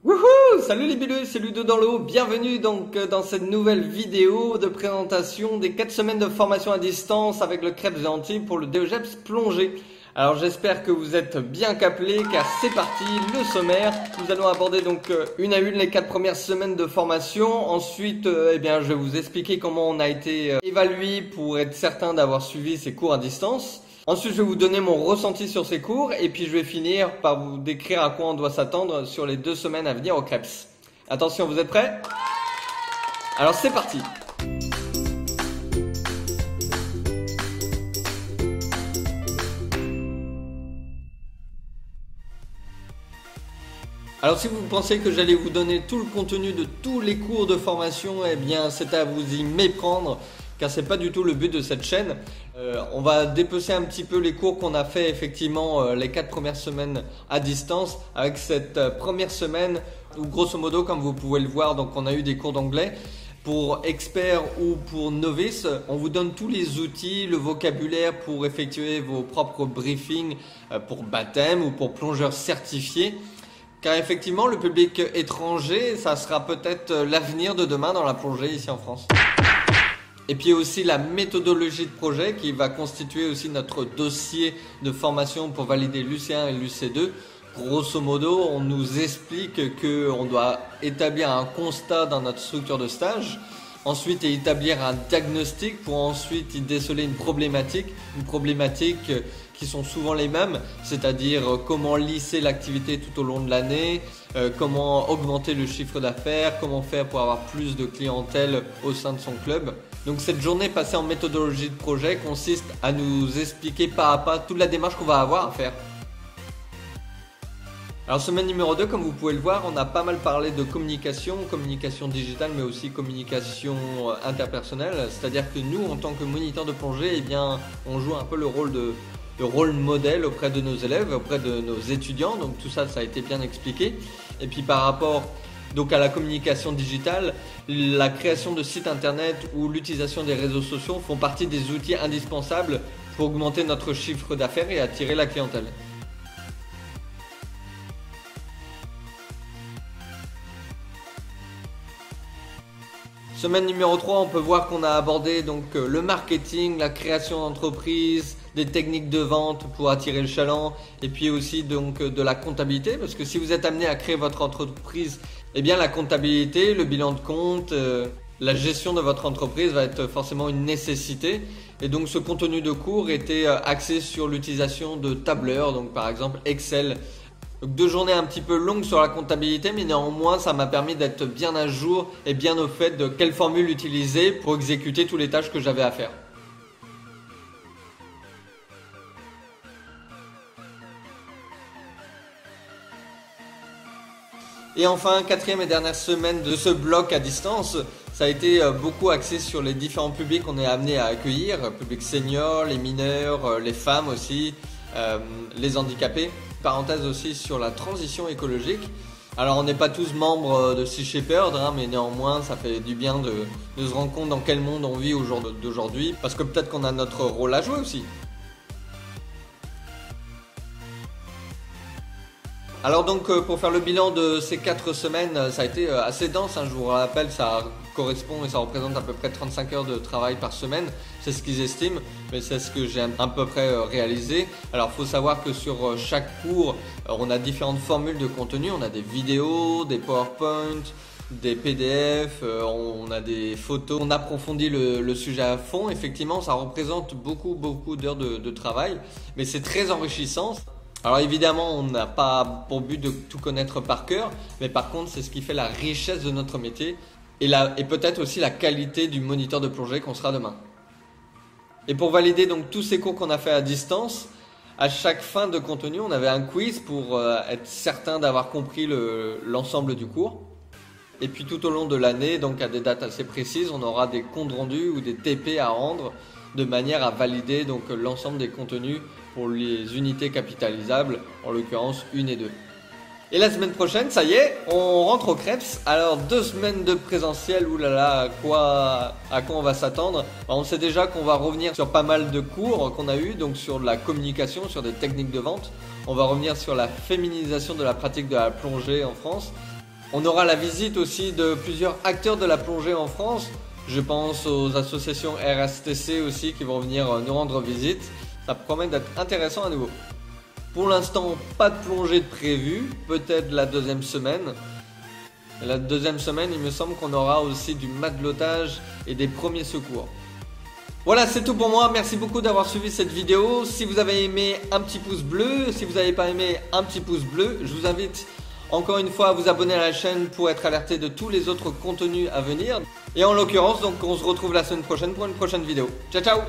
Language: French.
Wouhou! Salut les bileux, c'est Ludo dans l'eau. Bienvenue donc dans cette nouvelle vidéo de présentation des 4 semaines de formation à distance avec le Krebs et Antibes pour le DEGEPS plongée. Alors j'espère que vous êtes bien câblés car c'est parti, le sommaire. Nous allons aborder donc une à une les 4 premières semaines de formation. Ensuite, je vais vous expliquer comment on a été évalué pour être certain d'avoir suivi ces cours à distance. Ensuite, je vais vous donner mon ressenti sur ces cours et puis je vais finir par vous décrire à quoi on doit s'attendre sur les 2 semaines à venir au Krebs. Attention, vous êtes prêts? Alors c'est parti! Alors si vous pensez que j'allais vous donner tout le contenu de tous les cours de formation, eh bien c'est à vous y méprendre. Car c'est pas du tout le but de cette chaîne. On va dépecer un petit peu les cours qu'on a fait effectivement les 4 premières semaines à distance avec cette première semaine où grosso modo comme vous pouvez le voir, donc on a eu des cours d'anglais. Pour experts ou pour novices, on vous donne tous les outils, le vocabulaire pour effectuer vos propres briefings pour baptême ou pour plongeurs certifiés. Car effectivement le public étranger, ça sera peut-être l'avenir de demain dans la plongée ici en France. Et puis aussi la méthodologie de projet qui va constituer aussi notre dossier de formation pour valider l'UC1 et l'UC2. Grosso modo, on nous explique qu'on doit établir un constat dans notre structure de stage, ensuite établir un diagnostic pour ensuite y déceler une problématique qui sont souvent les mêmes, c'est-à-dire comment lisser l'activité tout au long de l'année, comment augmenter le chiffre d'affaires, comment faire pour avoir plus de clientèle au sein de son club. Donc cette journée passée en méthodologie de projet consiste à nous expliquer pas à pas toute la démarche qu'on va avoir à faire. Alors semaine numéro 2, comme vous pouvez le voir, on a pas mal parlé de communication digitale mais aussi communication interpersonnelle. C'est-à-dire que nous en tant que moniteur de plongée, eh bien, on joue un peu le rôle modèle auprès de nos élèves, auprès de nos étudiants. Donc tout ça, ça a été bien expliqué. Et puis par rapport donc à la communication digitale, la création de sites internet ou l'utilisation des réseaux sociaux font partie des outils indispensables pour augmenter notre chiffre d'affaires et attirer la clientèle. Semaine numéro 3, on peut voir qu'on a abordé donc le marketing, la création d'entreprise, des techniques de vente pour attirer le chaland et puis aussi donc de la comptabilité parce que si vous êtes amené à créer votre entreprise, eh bien la comptabilité, le bilan de compte, la gestion de votre entreprise va être forcément une nécessité et donc ce contenu de cours était axé sur l'utilisation de tableurs, donc par exemple Excel. Donc 2 journées un petit peu longues sur la comptabilité, mais néanmoins ça m'a permis d'être bien à jour et bien au fait de quelle formule utiliser pour exécuter toutes les tâches que j'avais à faire. Et enfin, 4e et dernière semaine de ce bloc à distance, ça a été beaucoup axé sur les différents publics qu'on est amené à accueillir, public senior, les mineurs, les femmes aussi, les handicapés. Parenthèse aussi sur la transition écologique. Alors on n'est pas tous membres de Sea Shepherd, mais néanmoins ça fait du bien de se rendre compte dans quel monde on vit au jour d'aujourd'hui, parce que peut-être qu'on a notre rôle à jouer aussi. Alors donc pour faire le bilan de ces 4 semaines, ça a été assez dense, je vous rappelle, ça correspond et ça représente à peu près 35 heures de travail par semaine, c'est ce qu'ils estiment, mais c'est ce que j'ai à peu près réalisé. Alors il faut savoir que sur chaque cours, on a différentes formules de contenu, on a des vidéos, des PowerPoint, des PDF, on a des photos, on approfondit le sujet à fond, effectivement ça représente beaucoup d'heures de travail, mais c'est très enrichissant. Alors évidemment, on n'a pas pour but de tout connaître par cœur, mais par contre, c'est ce qui fait la richesse de notre métier et peut-être aussi la qualité du moniteur de plongée qu'on sera demain. Et pour valider donc tous ces cours qu'on a fait à distance, à chaque fin de contenu, on avait un quiz pour être certain d'avoir compris l'ensemble du cours. Et puis tout au long de l'année, donc à des dates assez précises, on aura des comptes rendus ou des TP à rendre de manière à valider donc l'ensemble des contenus pour les unités capitalisables, en l'occurrence 1 et 2. Et la semaine prochaine, ça y est, on rentre au Krebs. Alors 2 semaines de présentiel, oulala, à quoi on va s'attendre? On sait déjà qu'on va revenir sur pas mal de cours qu'on a eu, donc sur de la communication, sur des techniques de vente. On va revenir sur la féminisation de la pratique de la plongée en France. On aura la visite aussi de plusieurs acteurs de la plongée en France. Je pense aux associations RSTC aussi qui vont venir nous rendre visite. Ça promet d'être intéressant à nouveau. Pour l'instant, pas de plongée de prévue, peut-être la deuxième semaine. Et la deuxième semaine, il me semble qu'on aura aussi du matelotage et des premiers secours. Voilà, c'est tout pour moi. Merci beaucoup d'avoir suivi cette vidéo. Si vous avez aimé, un petit pouce bleu. Si vous n'avez pas aimé, un petit pouce bleu. Je vous invite encore une fois à vous abonner à la chaîne pour être alerté de tous les autres contenus à venir. Et en l'occurrence, donc on se retrouve la semaine prochaine pour une prochaine vidéo. Ciao, ciao!